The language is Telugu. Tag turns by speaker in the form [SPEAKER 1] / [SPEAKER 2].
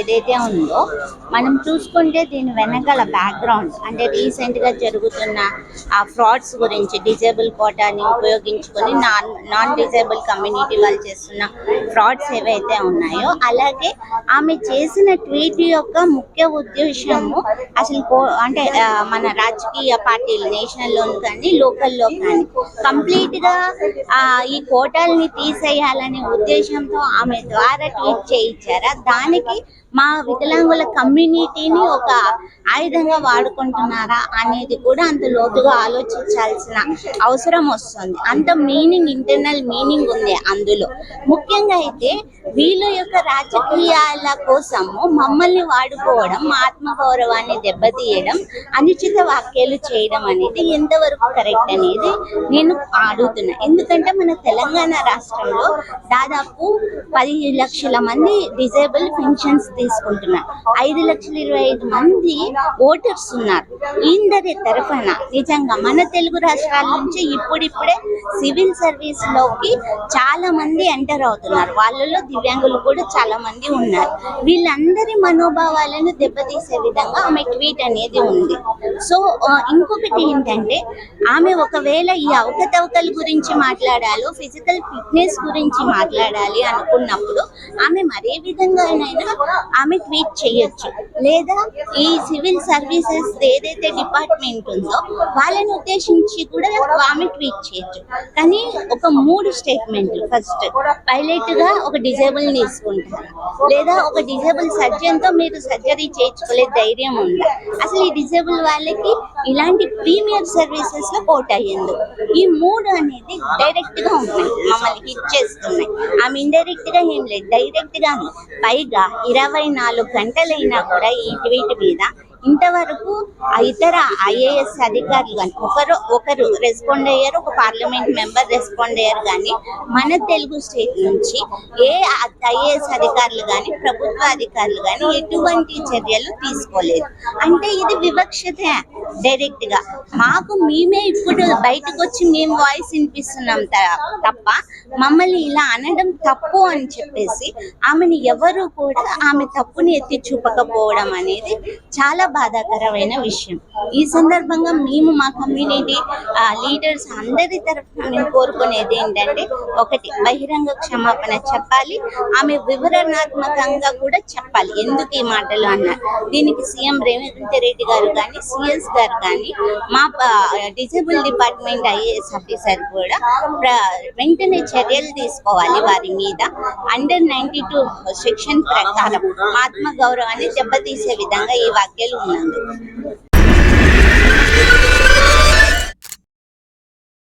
[SPEAKER 1] ఏదైతే ఉందో మనం చూసుకుంటే దీని వెనకాల బ్యాక్గ్రౌండ్ అంటే రీసెంట్గా జరుగుతున్న ఆ ఫ్రాడ్స్ గురించి డిజేబుల్ కోటాని ఉపయోగించుకొని నాన్ డిజేబుల్ కమ్యూనిటీ వాళ్ళు చేస్తున్న ఫ్రాడ్స్ ఏవైతే ఉన్నాయో, అలాగే ఆమె చేసిన ట్వీట్ యొక్క ముఖ్య ఉద్దేశము అసలు అంటే మన రాజకీయ పార్టీలు నేషనల్లో కానీ లోకల్లో కానీ కంప్లీట్గా ఈ కోటాలని తీసేయాలనే ఉద్దేశంతో ఆమె ద్వారా ట్వీట్ చేయించారా, దానికి మా వికలాంగుల కమ్యూనిటీని ఒక ఆయుధంగా వాడుకుంటున్నారా అనేది కూడా అంత లోతుగా ఆలోచించాల్సిన అవసరం వస్తుంది. అంత మీనింగ్, ఇంటర్నల్ మీనింగ్ ఉంది అందులో. ముఖ్యంగా అయితే వీళ్ళ యొక్క రాజకీయాల కోసము మమ్మల్ని వాడుకోవడం, మా ఆత్మగౌరవాన్ని దెబ్బతీయడం, అనుచిత వ్యాఖ్యలు చేయడం అనేది ఎంతవరకు కరెక్ట్ అనేది నేను అడుగుతున్నా. ఎందుకంటే మన తెలంగాణ రాష్ట్రంలో దాదాపు 10 లక్షల మంది డిజేబుల్ పెన్షన్స్ తీసుకుంటున్నారు. 5,25,000 మంది ఓటర్స్ ఉన్నారు. ఇందరి తరఫున నిజంగా మన తెలుగు రాష్ట్రాల నుంచి ఇప్పుడిప్పుడే సివిల్ సర్వీస్ లోకి చాలా మంది ఎంటర్ అవుతున్నారు. వాళ్ళలో దివ్యాంగులు కూడా చాలా మంది ఉన్నారు. వీళ్ళందరి మనోభావాలను దెబ్బతీసే విధంగా ఆమె ట్వీట్ అనేది ఉంది. సో ఇంకొకటి ఏంటంటే, ఆమె ఒకవేళ ఈ అవకతవకల గురించి మాట్లాడాలో, ఫిజికల్ ఫిట్నెస్ గురించి మాట్లాడాలి అనుకున్నప్పుడు ఆమె మరే విధంగానైనా ఆమె ట్వీట్ చేయొచ్చు. లేదా ఈ సివిల్ సర్వీసెస్ ఏదైతే డిపార్ట్మెంట్ ఉందో వాళ్ళని ఉద్దేశించి కూడా ఆమె ట్వీట్ చేయొచ్చు. కానీ ఒక 3 స్టేట్మెంట్లు, ఫస్ట్ పైలట్గా ఒక డిజేబుల్ తీసుకుంటారు, లేదా ఒక డిజేబుల్ సర్జన్తో మీరు సర్జరీ చేయించుకోలే ధైర్యం ఉందా, అసలు ఈ డిజేబుల్ వాళ్ళకి ఇలాంటి ప్రీమియర్ సర్వీసెస్ లో కోట్ అయ్యింది. ఈ 3 అనేది డైరెక్ట్ గా ఉన్నాయి, మమ్మల్ని హిట్ చేస్తున్నాయి. ఆమె ఇండైరెక్ట్ గా ఏం లేదు, డైరెక్ట్ గా. పైగా 24 గంటలైనా కూడా ఈ ట్వీట్ మీద ఇంతవరకు ఇతర ఐఏఎస్ అధికారులు కానీ ఒకరు రెస్పాండ్ అయ్యారు, ఒక పార్లమెంట్ మెంబర్ రెస్పాండ్ అయ్యారు. కానీ మన తెలుగు స్టేట్ నుంచి ఏ ఐఏఎస్ అధికారులు కానీ ప్రభుత్వ అధికారులు కానీ ఎటువంటి చర్యలు తీసుకోలేదు. అంటే ఇది వివక్షతే డైరెక్ట్ గా. మాకు మేమే ఇప్పుడు బయటకు వచ్చి మేము వాయిస్ వినిపిస్తున్నాం తప్ప మమ్మల్ని ఇలా అనడం తప్పు అని చెప్పేసి ఆమెను ఎవరు కూడా ఆమె తప్పుని ఎత్తి చూపకపోవడం అనేది చాలా బాధాకరమైన విషయం. ఈ సందర్భంగా మేము మా కమ్యూనిటీ లీడర్స్ అందరి తరఫున మేము కోరుకునేది ఏంటంటే, ఒకటి, బహిరంగ క్షమాపణ చెప్పాలి. ఆమె వివరణాత్మకంగా కూడా చెప్పాలి ఎందుకు ఈ మాటలు అన్నారు. దీనికి సీఎం రేవంత్ రెడ్డి గారు కానీ, సిఎస్ గారు కానీ, మా డిజేబుల్ డిపార్ట్మెంట్ ఐఏఎస్ ఆఫీసర్ కూడా వెంటనే చర్యలు తీసుకోవాలి వారి మీద. అండర్ 92 సెక్షన్ ప్రకారం ఆత్మ గౌరవాన్ని దెబ్బతీసే విధంగా ఈ వ్యాఖ్యలు ఉన్నందుకు